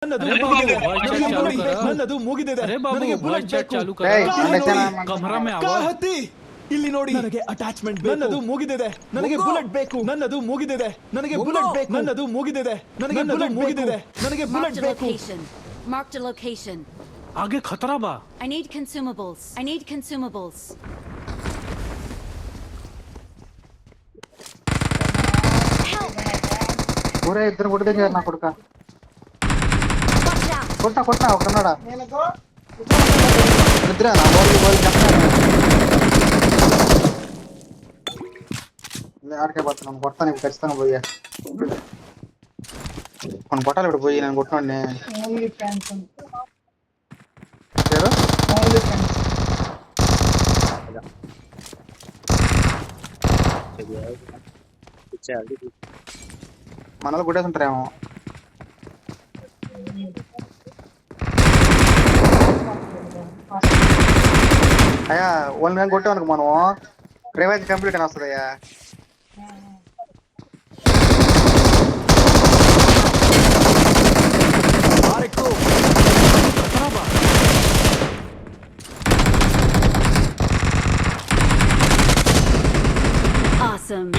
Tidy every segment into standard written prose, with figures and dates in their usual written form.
ನನ್ನದು ಮುಗಿದಿದೆ. ನನಗೆ ಬುಲೆಟ್ ಬೇಕು. कमरा में आओ. ಹತ್ತಿ ಇಲ್ಲಿ ನೋಡಿ. ನನಗೆ ಅಟ್ಯಾಚ್ಮೆಂಟ್ ಬೇಕು. ನನ್ನದು ಮುಗಿದಿದೆ. ನನಗೆ ಬುಲೆಟ್ ಬೇಕು. ನನ್ನದು ಮುಗಿದಿದೆ. ನನಗೆ ಬುಲೆಟ್ ಬೇಕು. ನನ್ನದು ಮುಗಿದಿದೆ. ನನಗೆ ಬುಲೆಟ್ ಮುಗಿದಿದೆ. ನನಗೆ ಬುಲೆಟ್ ಬೇಕು. Marked a location. आगे खतरा बा. I need consumables. I need consumables. पूरे इधर ಕೊಟ್ಟು देंगे ना ಕೊಡ್ಕ. Watch out. ಕೊಟ್ಟ ಕನ್ನಡ. ಇದ್ರ ನಾ ಹೋಗಿ ಯಾರ್ಕೆ ಬರ್ತಾನೆ ನಾನು ಕೊಡ್ತಾನೆ ಖಚಿತಾನೆ ಹೋಗಿ ಅವ್ನು ಕೊಟ್ಟಲ್ಲ ಬಿಡು ಹೋಗಿ ನಾನು ಕೊಟ್ಟವನ್ನೇ ಓನ್ಲಿ ಫ್ಯಾನ್ಸ್ ಯಾರು ಓನ್ಲಿ ಫ್ಯಾನ್ಸ್ మనలో కొట్టేస్తుంటారేమో అయ్యా ఓన్లీ నేను కొట్టామనుకో మనం రివైజ్ కంప్లీట్ అని వస్తుంది అయ్యా Awesome.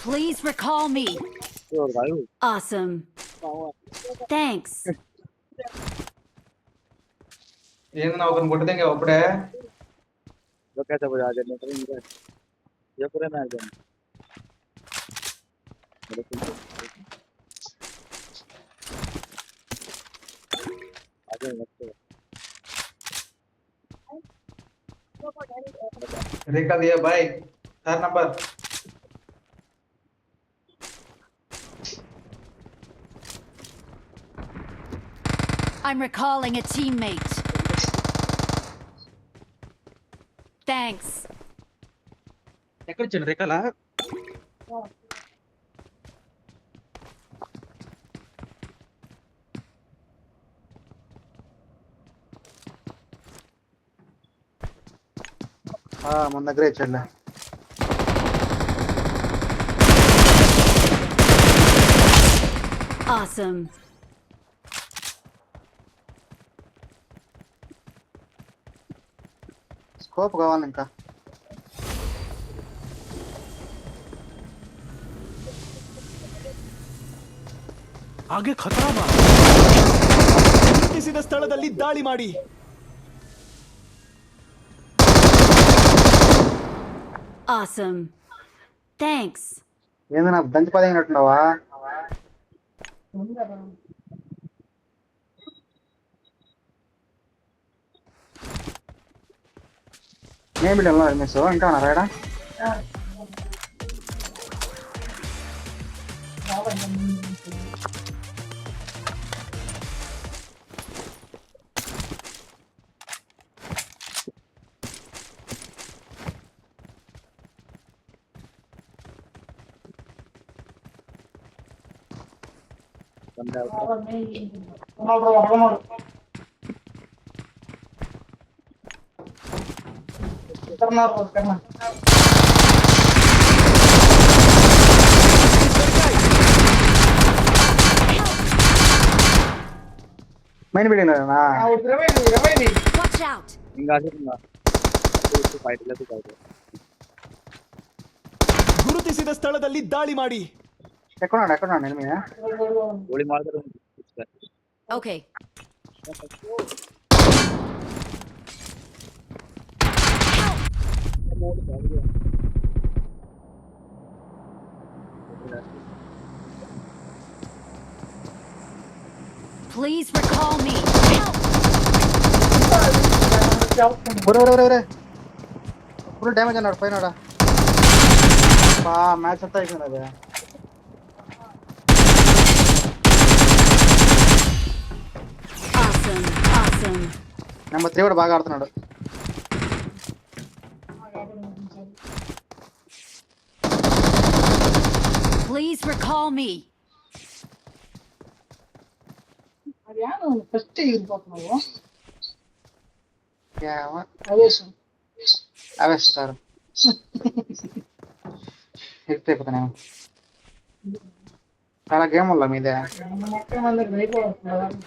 Please recall me. Awesome. Thanks. ಏನು ನಾವು ಅದನ್ನ ಕೊಟ್ಟಿದ್ದಂಗೆ ಒಬ್ಬಡೆ कैसे बजा देने ये पूरे ना आ रेखा दिया भाई 4 number I'm recalling a teammate. Thanks. ఎక్కడ చిన్న రేఖలా మన దగ్గర ఇచ్చండి Awesome. స్కోప్ కావాలి ఇంకా आगे खतरा बा. ಗುರುತಿಸಿದ ಸ್ಥಳದಲ್ಲಿ ದಾಳಿ ಮಾಡಿ. Awesome. Thanks. ఏంది నా దంచి పది అయినట్టున్నావా ఏమి మిస్ ఇంకా రాయడా మైన్ బిల్డింగ్ Watch out. ಗುರುತಿಸಿದ ಸ್ಥಳದಲ್ಲಿ ದಾಳಿ ಮಾಡಿ. ఎక్కడ ఎనిమి गोली मार कर Okay. Please recall me. Full damage అన్నాడు పైన మ్యాచ్ అంతా అయిపోయింది అదే Awesome. నెంబర్ 3 కూడా బాగా ఆడుతున్నాడు Please recall me. ಯಾರು ಫಸ್ಟ್ ಇರ್ಬೇಕು ನಾವು ಯಾವ ಅವೇಶ್ ಅವೇಶ್ ಸರ್ ఇర్తే పక్కనే చాలా గేమ్ వల్ల మీదే మొత్తం అందరికి అయిపోతున్నారు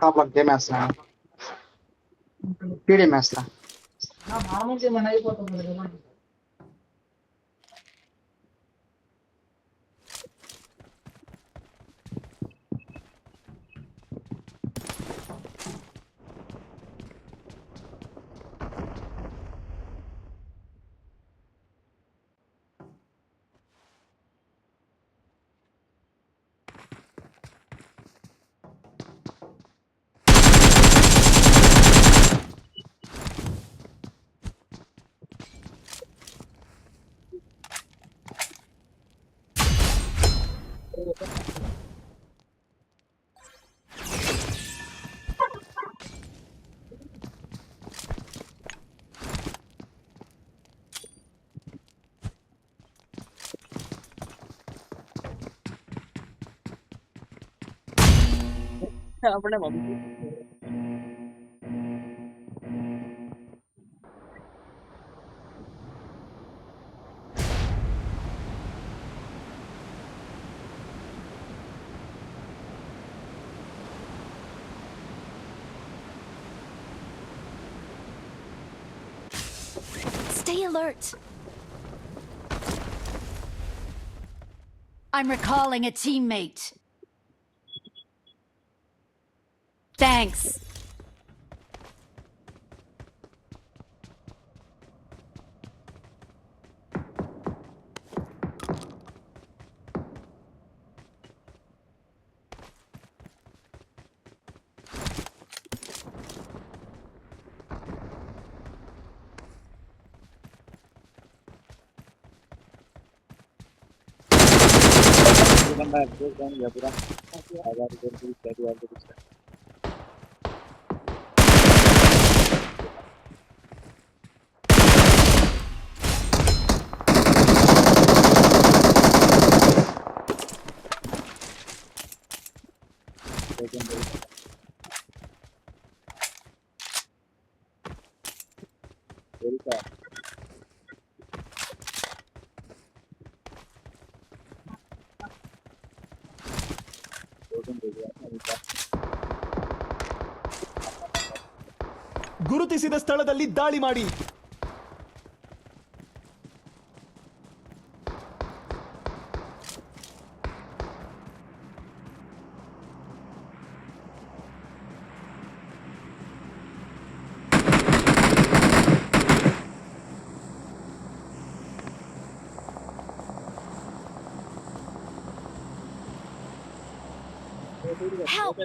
టాప్ లో గేమ్ వేస్తా పీడీ వేస్తా మామూలుగా మన అయిపోతుంది కదా अपने mummy Stay alert. I'm recalling a teammate. Thanks. बंदा है कौन गया पूरा आजाद कर दी क्या वाले कुछ ಗುರುತಿಸಿದ ಸ್ಥಳದಲ್ಲಿ ದಾಳಿ ಮಾಡಿ. Help!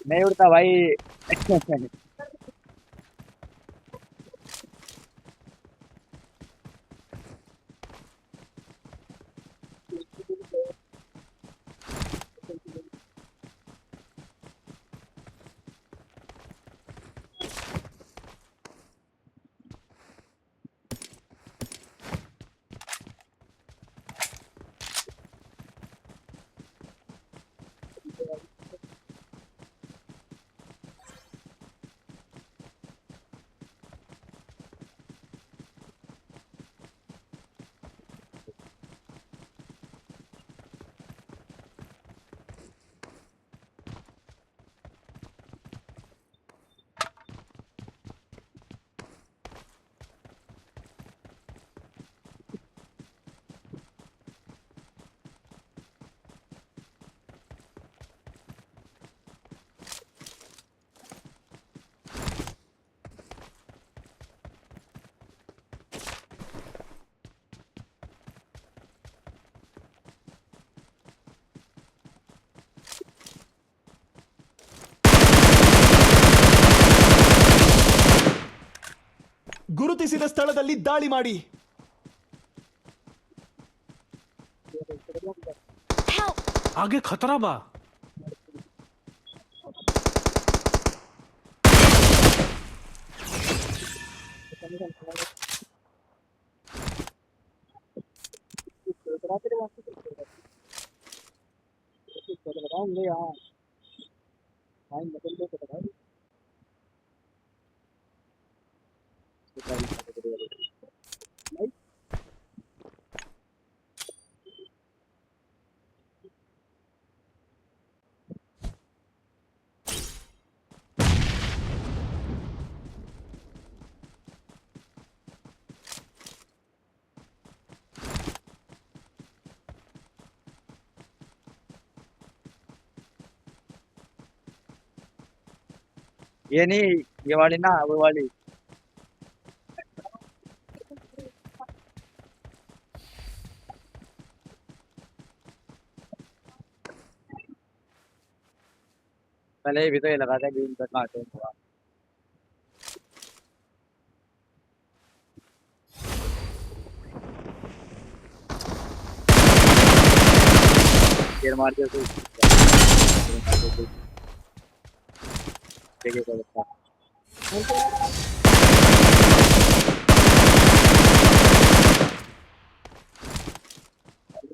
नहीं उड़ता भाई ಗುರುತಿಸಿದ ಸ್ಥಳದಲ್ಲಿ ದಾಳಿ ಮಾಡಿ. आगे खतरा बा ये नहीं, ये वाली ना, वो वाली। पहले भी तो ये लगा था ग्रीन का कांटे हुआ। तीर मार के उसको देखिए क्या लगता है।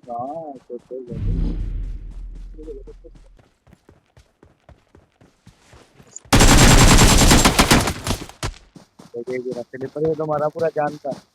हाँ, तो देखिए रास्ते पर ये तो हमारा पूरा जानता है।